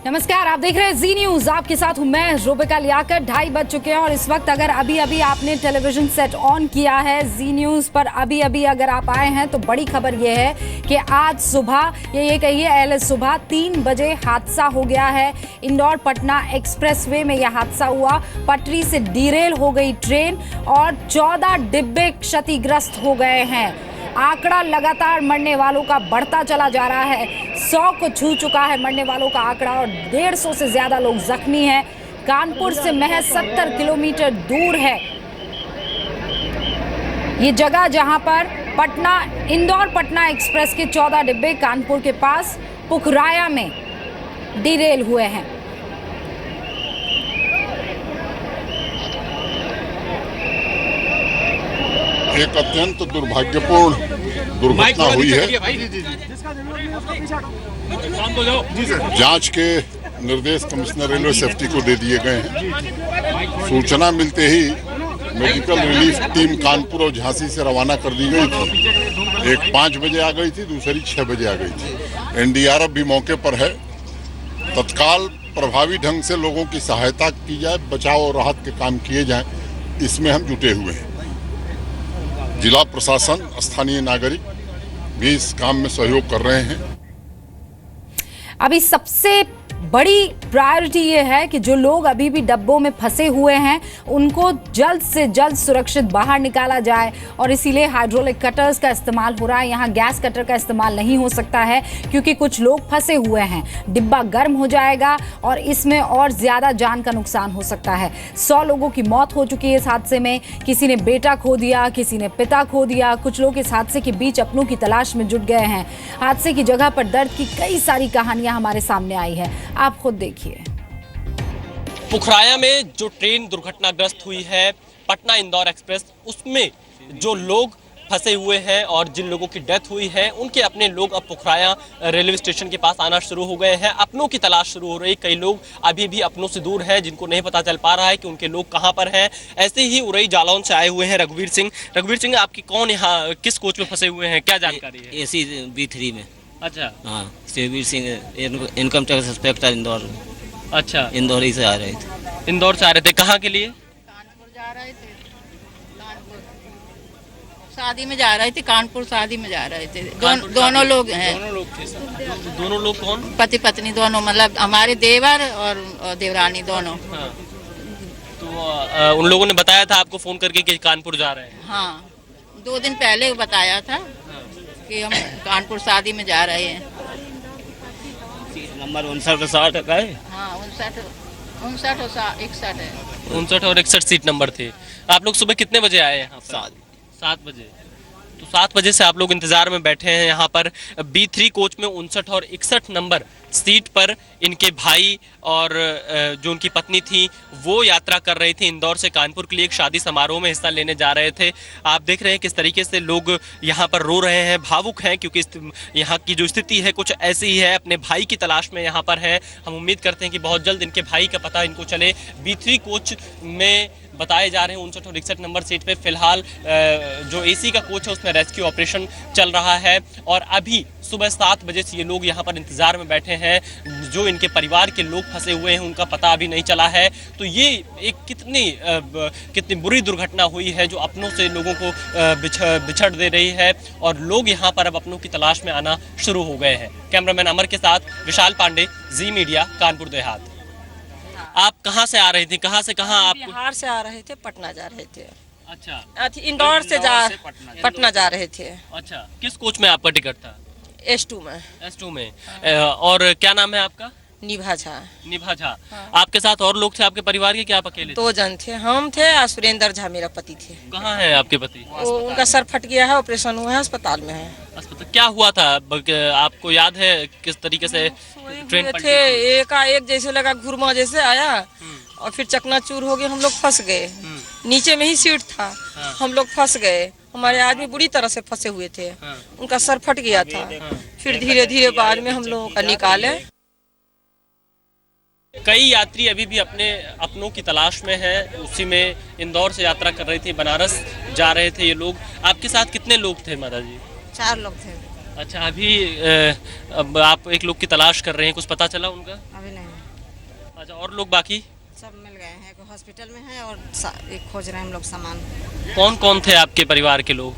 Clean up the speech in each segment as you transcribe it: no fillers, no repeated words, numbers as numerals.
नमस्कार, आप देख रहे हैं जी न्यूज। आपके साथ हूं मैं रुबिका लियाकत। 2:30 बज चुके हैं और इस वक्त अगर अभी अभी आपने टेलीविजन सेट ऑन किया है जी न्यूज पर, अभी अभी अगर आप आए हैं तो बड़ी खबर यह है कि आज सुबह ये कहिए एल सुबह 3 बजे हादसा हो गया है। इंदौर पटना एक्सप्रेसवे में यह हादसा हुआ। पटरी से डिरेल हो गई ट्रेन और 14 डिब्बे क्षतिग्रस्त हो गए हैं। आंकड़ा लगातार मरने वालों का बढ़ता चला जा रहा है। 100 को छू चुका है मरने वालों का आंकड़ा और 150 से ज्यादा लोग जख्मी हैं। कानपुर से महज 70 किलोमीटर दूर है ये जगह जहां पर इंदौर पटना एक्सप्रेस के 14 डिब्बे कानपुर के पास पुखराया में डिरेल हुए हैं। एक अत्यंत दुर्भाग्यपूर्ण दुर्घटना हुई है। जांच के निर्देश कमिश्नर रेलवे सेफ्टी को दे दिए गए हैं। सूचना मिलते ही मेडिकल रिलीफ टीम कानपुर और झांसी से रवाना कर दी गई थी। एक 5 बजे आ गई थी, दूसरी 6 बजे आ गई थी। एनडीआरएफ भी मौके पर है। तत्काल प्रभावी ढंग से लोगों की सहायता की जाए, बचाव और राहत के काम किए जाएं, इसमें हम जुटे हुए हैं। जिला प्रशासन, स्थानीय नागरिक भी इस काम में सहयोग कर रहे हैं। अभी सबसे बड़ी प्रायोरिटी ये है कि जो लोग अभी भी डब्बों में फंसे हुए हैं उनको जल्द से जल्द सुरक्षित बाहर निकाला जाए और इसीलिए हाइड्रोलिक कटर्स का इस्तेमाल हो रहा है। यहाँ गैस कटर का इस्तेमाल नहीं हो सकता है क्योंकि कुछ लोग फंसे हुए हैं। डिब्बा गर्म हो जाएगा और इसमें और ज्यादा जान का नुकसान हो सकता है। 100 लोगों की मौत हो चुकी है इस हादसे में। किसी ने बेटा खो दिया, किसी ने पिता खो दिया। कुछ लोग इस हादसे के बीच अपनों की तलाश में जुट गए हैं। हादसे की जगह पर दर्द की कई सारी कहानियां हमारे सामने आई है, आप खुद देखिए। पुखराया में जो ट्रेन दुर्घटनाग्रस्त हुई है पटना इंदौर एक्सप्रेस, उसमें जो लोग फंसे हुए हैं और जिन लोगों की डेथ हुई है उनके अपने लोग अब पुखराया रेलवे स्टेशन के पास आना शुरू हो गए हैं। अपनों की तलाश शुरू हो रही है। कई लोग अभी भी अपनों से दूर हैं जिनको नहीं पता चल पा रहा है कि उनके लोग कहां पर हैं। ऐसे ही उरई जालौन से आए हुए हैं रघुवीर सिंह। रघुवीर सिंह, आपकी कौन यहाँ किस कोच में फंसे हुए हैं, क्या जानकारी है? AC B3 में। अच्छा, हाँ, Shivveer Singh, income tax inspector Indore. अच्छा, इंदौर ही से आ रहे थे। इंदौर से आ रहे थे, कहाँ के लिए? कानपुर जा रहे थे। कानपुर शादी में जा रहे थे। कानपुर शादी में जा रहे थे। दोनों लोग हैं। दोनों लोग थे सर। दोनों लोग कौन? पति पत्नी दोनों, मतलब हमारे देवर और देवरानी दोनों। हाँ। तो उन लोगों ने बताया था आपको फोन करके कि कानपुर जा रहे हैं? हाँ, 2 दिन पहले बताया था कि हम कानपुर शादी में जा रहे हैं। नंबर 59 का है। हाँ, 59 और 61 है। 59 और 61 सीट नंबर थे। आप लोग सुबह कितने बजे आए यहाँ? 7 बजे। तो 7 बजे से आप लोग इंतजार में बैठे हैं यहाँ पर। B3 कोच में 59 और 61 नंबर सीट पर इनके भाई और जो उनकी पत्नी थी वो यात्रा कर रही थी इंदौर से कानपुर के लिए। एक शादी समारोह में हिस्सा लेने जा रहे थे। आप देख रहे हैं किस तरीके से लोग यहाँ पर रो रहे हैं, भावुक हैं, क्योंकि यहाँ की जो स्थिति है कुछ ऐसी ही है। अपने भाई की तलाश में यहाँ पर हैं। हम उम्मीद करते हैं कि बहुत जल्द इनके भाई का पता इनको चले। B3 कोच में बताए जा रहे हैं 59 और 61 नंबर सीट पे फिलहाल जो AC का कोच है उसमें रेस्क्यू ऑपरेशन चल रहा है और अभी सुबह 7 बजे से ये लोग यहाँ पर इंतजार में बैठे हैं। जो इनके परिवार के लोग फंसे हुए हैं उनका पता अभी नहीं चला है। तो ये एक कितनी बुरी दुर्घटना हुई है जो अपनों से लोगों को बिछड़ दे रही है और लोग यहाँ पर अब अपनों की तलाश में आना शुरू हो गए हैं। कैमरामैन अमर के साथ विशाल पांडे, जी मीडिया, कानपुर देहात। आप कहाँ से आ रही थी? कहाँ से कहाँ? आप बिहार से आ रहे थे, पटना जा रहे थे। अच्छा, इंदौर से पटना जा रहे थे। अच्छा, किस कोच में आपका टिकट था? S2 में। S2 में। और क्या नाम है आपका? निभा झा। निभा झा। आपके साथ और लोग थे आपके परिवार के, क्या आप अकेले थे? 2 जन थे, हम थे और सुरेंद्र झा मेरा पति थे। कहाँ है आपके पति? उनका सर फट गया है, ऑपरेशन हुआ है, अस्पताल में है। अस्पताल? क्या हुआ था आपको याद है किस तरीके से ट्रेन पलटी? थे एक जैसे लगा, घुरमा जैसे आया और फिर चकनाचूर हो गए। हम लोग फंस गए, नीचे में ही सीट था। हम लोग फंस गए। हमारे आदमी बुरी तरह से फंसे हुए थे। उनका सर फट गया था। फिर धीरे धीरे बाद में हम लोगों का निकाले। कई यात्री अभी भी अपनों की तलाश में हैं। उसी में इंदौर से यात्रा कर रही थी, बनारस जा रहे थे ये लोग। आपके साथ कितने लोग थे माता जी? 4 लोग थे। अच्छा, अभी अब आप एक लोग की तलाश कर रहे हैं, कुछ पता चला उनका? अभी नहीं, अच्छा, और लोग बाकी सब मिल गए हैं, कोई हॉस्पिटल में है और एक खोज रहे हैं हम लोग सामान। कौन कौन थे आपके परिवार के लोग?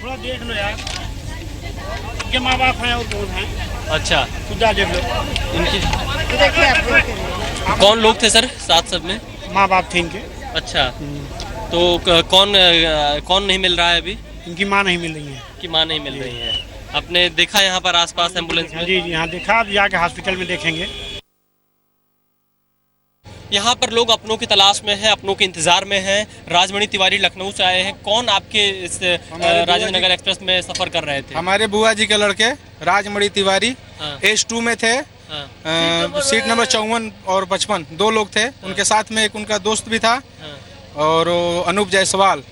थोड़ा देख लो यार, इनके माँ बाप हैं और कौन हैं? अच्छा, खुदा देख लो। इनकी देखिए आप देख के लिए। कौन लोग थे सर साथ सब में? माँ बाप थे इनके। अच्छा, तो कौन नहीं मिल रहा है अभी? इनकी माँ नहीं मिल रही है। कि माँ नहीं मिल रही है। आपने देखा यहाँ पर आसपास एम्बुलेंस में? जी जी, यहाँ देखा, अब जाके हॉस्पिटल में देखेंगे। यहाँ पर लोग अपनों की तलाश में हैं, अपनों के इंतजार में हैं। राजमणि तिवारी लखनऊ से आए हैं। कौन आपके इस राजेंद्र नगर एक्सप्रेस में सफर कर रहे थे? हमारे बुआ जी के लड़के राजमणि तिवारी हाँ। S2 में थे। हाँ। सीट नंबर 54 और 55 दो लोग थे। उनके साथ में एक उनका दोस्त भी था हाँ। और अनूप जायसवाल।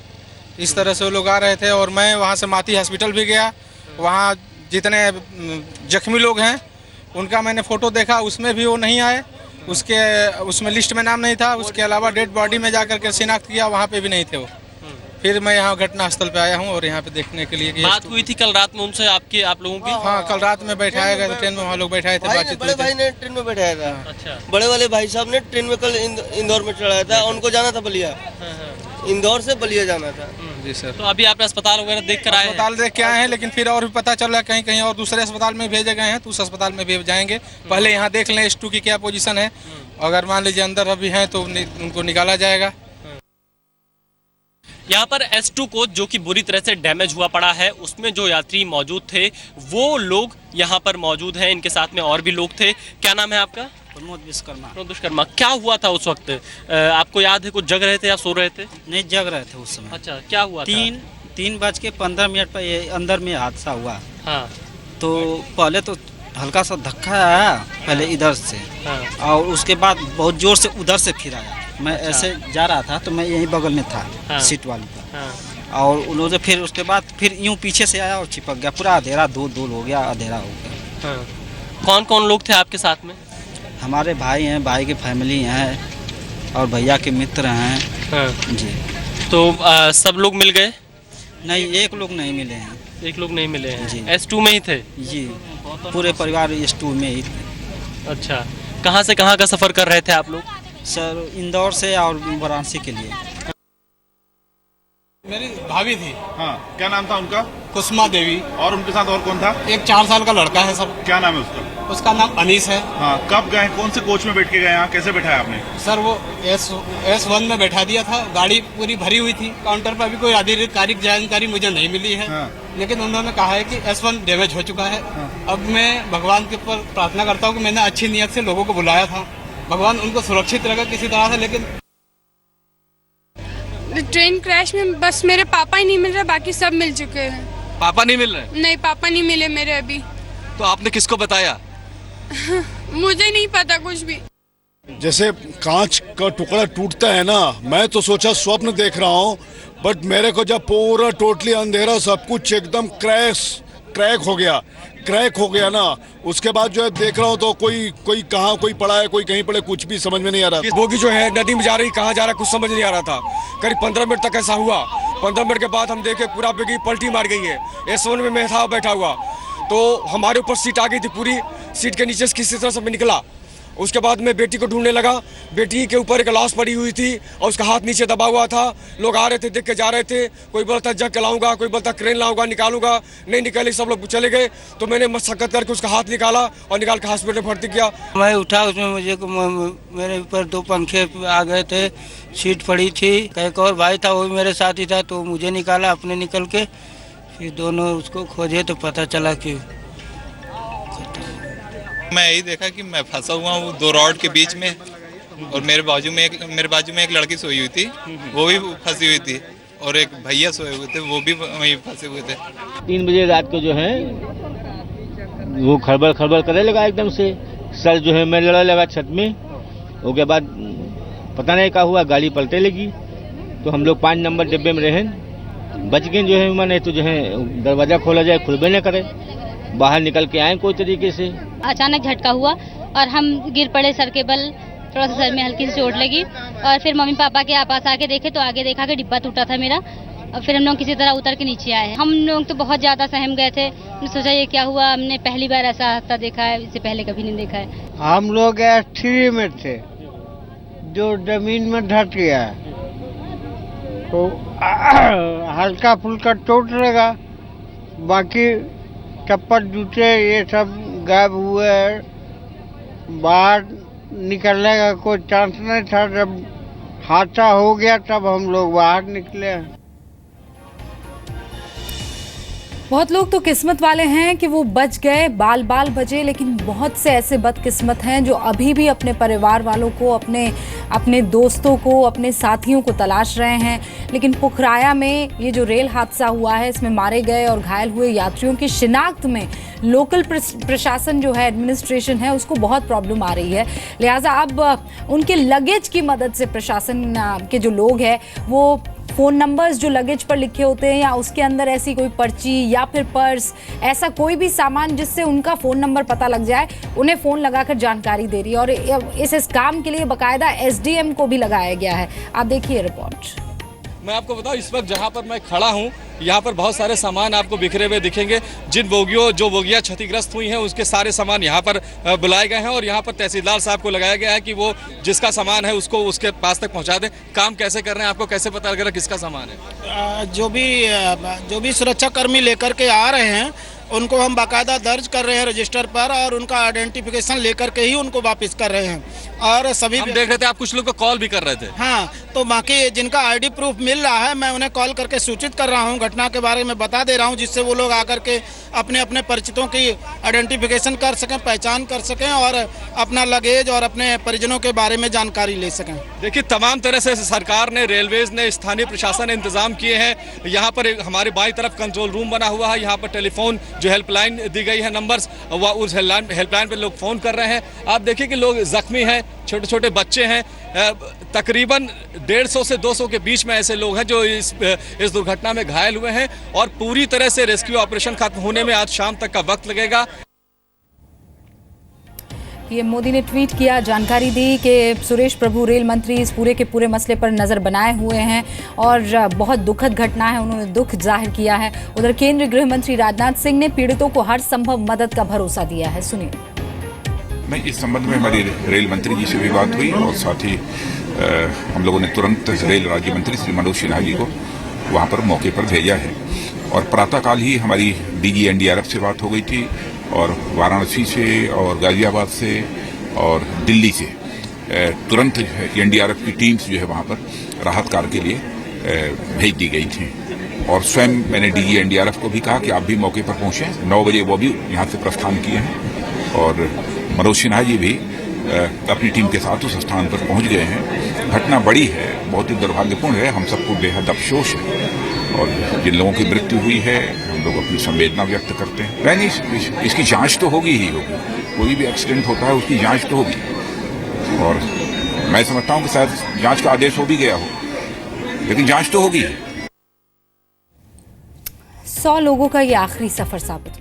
इस तरह से वो लोग आ रहे थे और मैं वहाँ से माती हॉस्पिटल भी गया। वहाँ जितने जख्मी लोग हैं उनका मैंने फ़ोटो देखा, उसमें भी वो नहीं आए। उसमें लिस्ट में नाम नहीं था। उसके अलावा डेड बॉडी में जाकर के शिनाख्त किया, वहाँ पे भी नहीं थे वो। फिर मैं यहाँ घटना स्थल पे आया हूँ और यहाँ पे देखने के लिए कि बात हुई थी कल रात में उनसे आप लोगों की? हाँ, कल रात में बैठाया गया था ट्रेन में, वहाँ लोग बैठाए थे, बातचीत बड़े भाई ने ट्रेन में बैठाया था। अच्छा, बड़े वाले भाई साहब ने ट्रेन में कल इंदौर में चढ़ाया था। उनको जाना था बलिया, इंदौर से बलिया जाना था। जी सर। तो अभी आपने अस्पताल वगैरह देख कर आए हैं? अस्पताल देख के आए हैं, लेकिन फिर और भी पता चल रहा है कहीं कहीं और दूसरे अस्पताल में भेजे गए हैं, तो उस अस्पताल में भी जाएंगे। पहले यहाँ देख लें S2 की क्या पोजीशन है। अगर मान लीजिए अंदर अभी हैं तो उनको निकाला जाएगा। यहाँ पर S2 कोच जो कि बुरी तरह से डैमेज हुआ पड़ा है, उसमें जो यात्री मौजूद थे वो लोग यहाँ पर मौजूद हैं। इनके साथ में और भी लोग थे। क्या नाम है आपका? प्रमोद विश्वकर्मा। प्रमोद विश्वकर्मा। क्या हुआ था उस वक्त? आपको याद है, कुछ जग रहे थे या सो रहे थे? नहीं, जग रहे थे उस समय। अच्छा, क्या हुआ था? 3:15 पर ये अंदर में हादसा हुआ। हाँ। तो पहले तो हल्का सा धक्का आया, पहले इधर से। हाँ। और उसके बाद बहुत जोर से उधर से फिर आया। मैं अच्छा। ऐसे जा रहा था तो मैं यहीं बगल में था। हाँ। सीट वाली पर। हाँ। और उन्होंने फिर उसके बाद फिर यूं पीछे से आया और चिपक गया। पूरा अंधेरा धूल हो गया, अंधेरा हो गया। हाँ। कौन कौन लोग थे आपके साथ में? हमारे भाई हैं, भाई की फैमिली हैं और भैया के मित्र हैं। हाँ। जी। तो सब लोग मिल गए? नहीं, एक लोग नहीं मिले हैं। एक लोग नहीं मिले हैं? जी। S2 में ही थे? जी, पूरे परिवार S2 में ही थे। अच्छा, कहाँ से कहाँ का सफर कर रहे थे आप लोग? सर, इंदौर से और वाराणसी के लिए। मेरी भाभी थी। हाँ, क्या नाम था उनका? कुसुमा देवी। और उनके साथ और कौन था? एक 4 साल का लड़का है सर। क्या नाम है उसका? उसका नाम अनीस है। हाँ, कब गए, कौन से कोच में बैठ के गए यहाँ, कैसे बैठाया आपने? सर वो S1 में बैठा दिया था। गाड़ी पूरी भरी हुई थी। काउंटर पर अभी कोई आधिकारिक जानकारी मुझे नहीं मिली है। हाँ। लेकिन उन्होंने कहा है कि S1 डैमेज हो चुका है। अब मैं भगवान के ऊपर प्रार्थना करता हूँ कि मैंने अच्छी नीयत से लोगों को बुलाया था, भगवान उनको सुरक्षित रखे किसी तरह से। लेकिन ट्रेन क्रैश में बस मेरे पापा ही नहीं मिल रहे, बाकी सब मिल चुके हैं। पापा नहीं मिल रहे? नहीं, पापा नहीं मिले मेरे अभी। तो आपने किसको बताया? मुझे नहीं पता कुछ भी। जैसे कांच का टुकड़ा टूटता है ना, मैं तो सोचा स्वप्न देख रहा हूँ, बट मेरे को जब पूरा टोटली अंधेरा, सब कुछ एकदम क्रैक हो गया ना, उसके बाद जो है देख रहा हूँ तो कोई कहाँ कोई पड़ा है, कोई कहीं पड़े, कुछ भी समझ में नहीं आ रहा। बोगी जो है नदी में जा रही, कहाँ जा रहा कुछ समझ नहीं आ रहा था। करीब 15 मिनट तक ऐसा हुआ। 15 मिनट के बाद हम देखे पूरा बोगी पलटी मार गई है। S1 में मैं था बैठा हुआ, तो हमारे ऊपर सीट आ गई थी। पूरी सीट के नीचे से किसी तरह से मैं निकला। उसके बाद मैं बेटी को ढूंढने लगा। बेटी के ऊपर एक लाश पड़ी हुई थी और उसका हाथ नीचे दबा हुआ था। लोग आ रहे थे, देख के जा रहे थे। कोई बोलता जग लाऊंगा, कोई बोलता क्रेन लाऊंगा, निकालूंगा। नहीं निकाली, सब लोग चले गए। तो मैंने मशक्कत करके उसका हाथ निकाला और निकाल के हॉस्पिटल में भर्ती किया। मैं उठा, उसमें मेरे ऊपर 2 पंखे आ गए थे, सीट पड़ी थी। एक और भाई था, वो भी मेरे साथ ही था, तो मुझे निकाला, अपने निकल के फिर दोनों उसको खोजे तो पता चला कि मैं यही देखा कि मैं फंसा हुआ हूँ 2 रॉड के बीच में, और मेरे बाजू में एक लड़की सोई हुई थी, वो भी फंसी हुई थी, और एक भैया सोए हुए थे, वो भी वहीं फंसे हुए थे। 3 बजे रात को जो है वो खड़बड़ करने लगा एकदम से। सर जो है मैं लड़ा लगा छत में। उसके बाद पता नहीं क्या हुआ, गाड़ी पलटे लगी। तो हम लोग 5 नंबर डिब्बे में रहे, बच गए जो है। मैंने तो जो है दरवाज़ा खोला जाए, खुलबे न करे, बाहर निकल के आए कोई तरीके से। अचानक झटका हुआ और हम गिर पड़े सर के बल। थोड़ा सा सर में हल्की सी चोट लगी और फिर मम्मी पापा के पास आके देखे तो आगे देखा कि डिब्बा टूटा था मेरा। और फिर हम लोग किसी तरह उतर के नीचे आए। हम लोग तो बहुत ज़्यादा सहम गए थे, हमने सोचा ये क्या हुआ, हमने पहली बार ऐसा हादसा देखा है, इससे पहले कभी नहीं देखा है। हम लोग S3 में थे, जो जमीन में धस गया तो हल्का फुल्का चोट लगा, बाकी चप्पल जूते ये सब गायब हुए हैं। बाहर निकलने का कोई चांस नहीं था। जब हादसा हो गया तब हम लोग बाहर निकले। बहुत लोग तो किस्मत वाले हैं कि वो बच गए, बाल बाल बचे, लेकिन बहुत से ऐसे बदकिस्मत हैं जो अभी भी अपने परिवार वालों को, अपने दोस्तों को, अपने साथियों को तलाश रहे हैं। लेकिन पुखराया में ये जो रेल हादसा हुआ है, इसमें मारे गए और घायल हुए यात्रियों की शिनाख्त में लोकल प्रशासन जो है, एडमिनिस्ट्रेशन है, उसको बहुत प्रॉब्लम आ रही है। लिहाजा अब उनके लगेज की मदद से प्रशासन के जो लोग हैं वो फ़ोन नंबर्स जो लगेज पर लिखे होते हैं या उसके अंदर ऐसी कोई पर्ची या फिर पर्स, ऐसा कोई भी सामान जिससे उनका फ़ोन नंबर पता लग जाए, उन्हें फ़ोन लगाकर जानकारी दे रही है। और इस काम के लिए बाकायदा SDM को भी लगाया गया है। आप देखिए रिपोर्ट। मैं आपको बताऊं, इस वक्त जहां पर मैं खड़ा हूं, यहाँ पर बहुत सारे सामान आपको बिखरे हुए दिखेंगे। जिन बोगियां क्षतिग्रस्त हुई हैं उसके सारे सामान यहाँ पर बुलाए गए हैं और यहाँ पर तहसीलदार साहब को लगाया गया है कि वो जिसका सामान है उसको उसके पास तक पहुँचा दें। काम कैसे कर रहे हैं, आपको कैसे पता लग रहा है किसका सामान है? जो भी सुरक्षा कर्मी लेकर के आ रहे हैं उनको हम बाकायदा दर्ज कर रहे हैं रजिस्टर पर और उनका आइडेंटिफिकेशन लेकर के ही उनको वापस कर रहे हैं। और सभी हम देख रहे थे आप कुछ लोग को कॉल भी कर रहे थे। हाँ, तो बाकी जिनका ID प्रूफ मिल रहा है मैं उन्हें कॉल करके सूचित कर रहा हूँ, घटना के बारे में बता दे रहा हूँ, जिससे वो लोग आकर के अपने अपने परिचितों की आइडेंटिफिकेशन कर सकें, पहचान कर सकें और अपना लगेज और अपने परिजनों के बारे में जानकारी ले सकें। देखिए, तमाम तरह से सरकार ने, रेलवेज ने, स्थानीय प्रशासन ने इंतजाम किए हैं। यहाँ पर हमारे बाईं तरफ कंट्रोल रूम बना हुआ है, यहाँ पर टेलीफोन जो हेल्पलाइन दी गई है नंबर्स, वह उस हेल्पलाइन पर लोग फ़ोन कर रहे हैं। आप देखिए कि लोग जख्मी हैं, छोटे छोटे बच्चे हैं। तकरीबन 150 से 200 के बीच में ऐसे लोग हैं जो इस दुर्घटना में घायल हुए हैं और पूरी तरह से रेस्क्यू ऑपरेशन खत्म होने में आज शाम तक का वक्त लगेगा। पीएम मोदी ने ट्वीट किया, जानकारी दी कि सुरेश प्रभु रेल मंत्री इस पूरे के पूरे मसले पर नज़र बनाए हुए हैं और बहुत दुखद घटना है, उन्होंने दुख जाहिर किया है। उधर केंद्रीय गृह मंत्री राजनाथ सिंह ने पीड़ितों को हर संभव मदद का भरोसा दिया है। सुनिए। नहीं, इस संबंध में हमारी रेल मंत्री जी से भी बात हुई और साथ ही हम लोगों ने तुरंत रेल राज्य मंत्री श्री मनोज सिन्हा जी को वहाँ पर मौके पर भेजा है और प्रातःकाल ही हमारी DG NDRF से बात हो गई थी और वाराणसी से और गाजियाबाद से और दिल्ली से तुरंत NDRF की टीम्स जो है वहाँ पर राहत कार्य के लिए भेज दी गई थी और स्वयं मैंने DG NDRF को भी कहा कि आप भी मौके पर पहुँचें। 9 बजे वो भी यहाँ से प्रस्थान किए हैं और मनोज सिन्हा जी भी अपनी टीम के साथ उस स्थान पर पहुंच गए हैं। घटना बड़ी है, बहुत ही दुर्भाग्यपूर्ण है, हम सबको बेहद अफसोस है और जिन लोगों की मृत्यु हुई है हम लोग अपनी संवेदना व्यक्त करते हैं। नहीं, इसकी जांच तो होगी ही होगी, कोई भी एक्सीडेंट होता है उसकी जांच तो होगी और मैं समझता हूँ कि शायद जांच का आदेश हो भी गया हो, लेकिन जांच तो होगी। 100 लोगों का ये आखिरी सफर साबित हुआ।